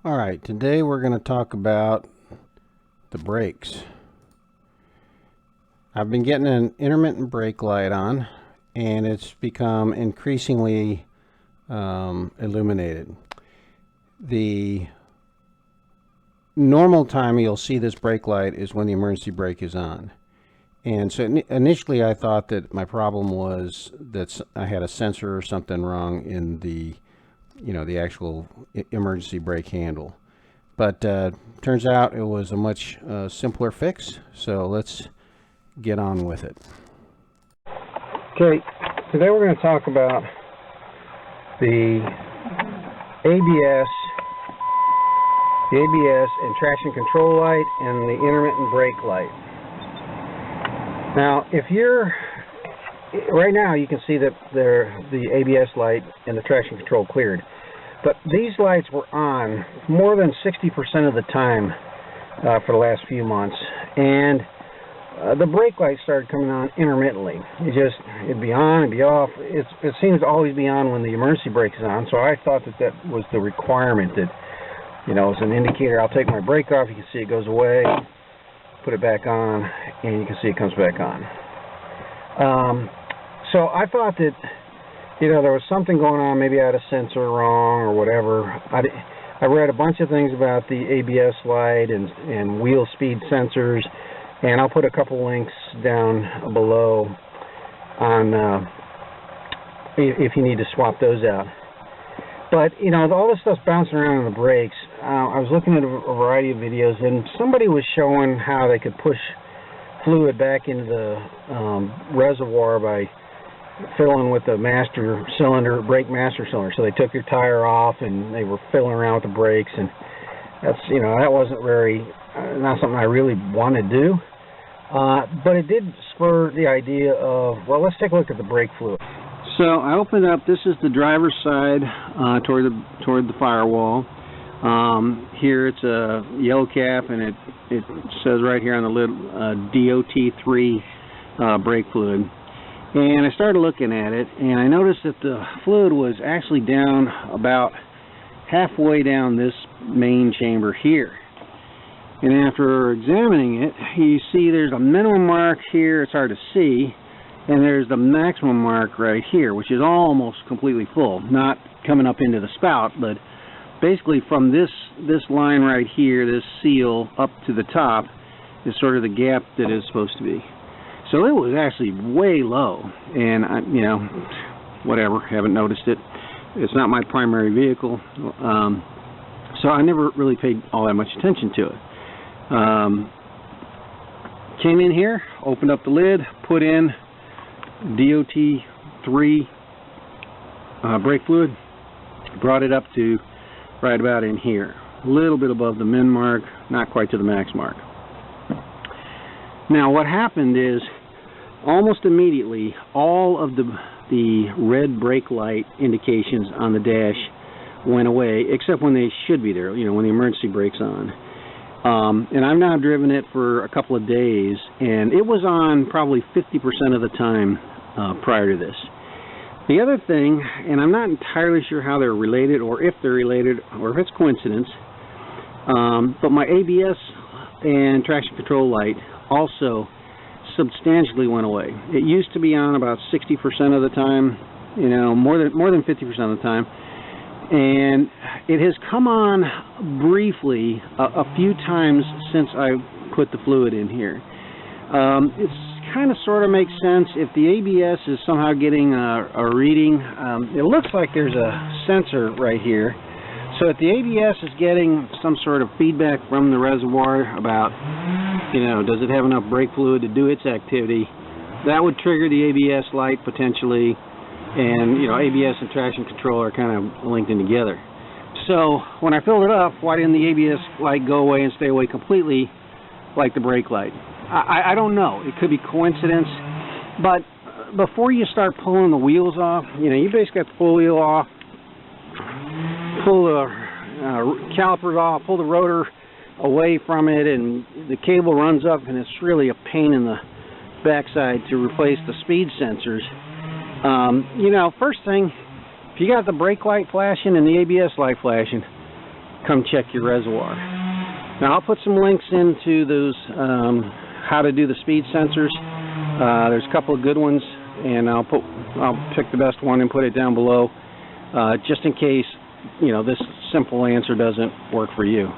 Alright, today we're going to talk about the brakes. I've been getting an intermittent brake light on, and it's become increasingly illuminated. The normal time you'll see this brake light is when the emergency brake is on. And so initially I thought that my problem was that I had a sensor or something wrong in the the actual emergency brake handle. But turns out it was a much simpler fix, so let's get on with it. Okay, today we're going to talk about the ABS and traction control light and the intermittent brake light. Now, if you're right now, you can see that the ABS light and the traction control cleared. But these lights were on more than 60% of the time for the last few months. And the brake light started coming on intermittently. It'd be on, it'd be off. It seems to always be on when the emergency brake is on. So I thought that was the requirement, that, it's an indicator. I'll take my brake off, you can see it goes away, put it back on, and you can see it comes back on. So I thought that, there was something going on. Maybe I had a sensor wrong or whatever. I read a bunch of things about the ABS light and wheel speed sensors, and I'll put a couple links down below on if you need to swap those out. But, all this stuff's bouncing around on the brakes. I was looking at a variety of videos, and somebody was showing how they could push fluid back into the reservoir by filling with the master cylinder, brake master cylinder. So they took your tire off and they were filling around with the brakes, and that's, that wasn't very, not something I really want to do. But it did spur the idea of, well, let's take a look at the brake fluid. So I opened up, this is the driver's side toward the firewall. Here it's a yellow cap, and it says right here on the lid DOT3 brake fluid. And I started looking at it, and I noticed that the fluid was actually down about halfway down this main chamber here. And after examining it, you see there's a minimum mark here, it's hard to see, and there's the maximum mark right here, which is almost completely full. Not coming up into the spout, but basically from this line right here, this seal up to the top, is sort of the gap that it's supposed to be. So it was actually way low, and whatever, haven't noticed it. It's not my primary vehicle, so I never really paid all that much attention to it. Came in here, opened up the lid, put in DOT3 brake fluid, brought it up to right about in here, a little bit above the min mark, not quite to the max mark. Now what happened is, almost immediately, all of the red brake light indications on the dash went away, except when they should be there, when the emergency brake's on. And I've now driven it for a couple of days, and it was on probably 50% of the time prior to this. The other thing, and I'm not entirely sure how they're related, or if they're related, or if it's coincidence, but my ABS and traction control light also substantially went away. It used to be on about 60% of the time, more than 50% of the time, and it has come on briefly a few times since I put the fluid in here. It's kind of sort of makes sense if the ABS is somehow getting a reading. It looks like there's a sensor right here. So if the ABS is getting some sort of feedback from the reservoir about, does it have enough brake fluid to do its activity, that would trigger the ABS light potentially, and, ABS and traction control are kind of linked in together. So when I filled it up, why didn't the ABS light go away and stay away completely like the brake light? I don't know. It could be coincidence, but before you start pulling the wheels off, you basically have to pull the wheel off, pull the calipers off, pull the rotor away from it, and the cable runs up, and it's really a pain in the backside to replace the speed sensors. First thing, if you got the brake light flashing and the ABS light flashing, come check your reservoir. Now I'll put some links into those how to do the speed sensors. There's a couple of good ones, and I'll pick the best one and put it down below, just in case this simple answer doesn't work for you.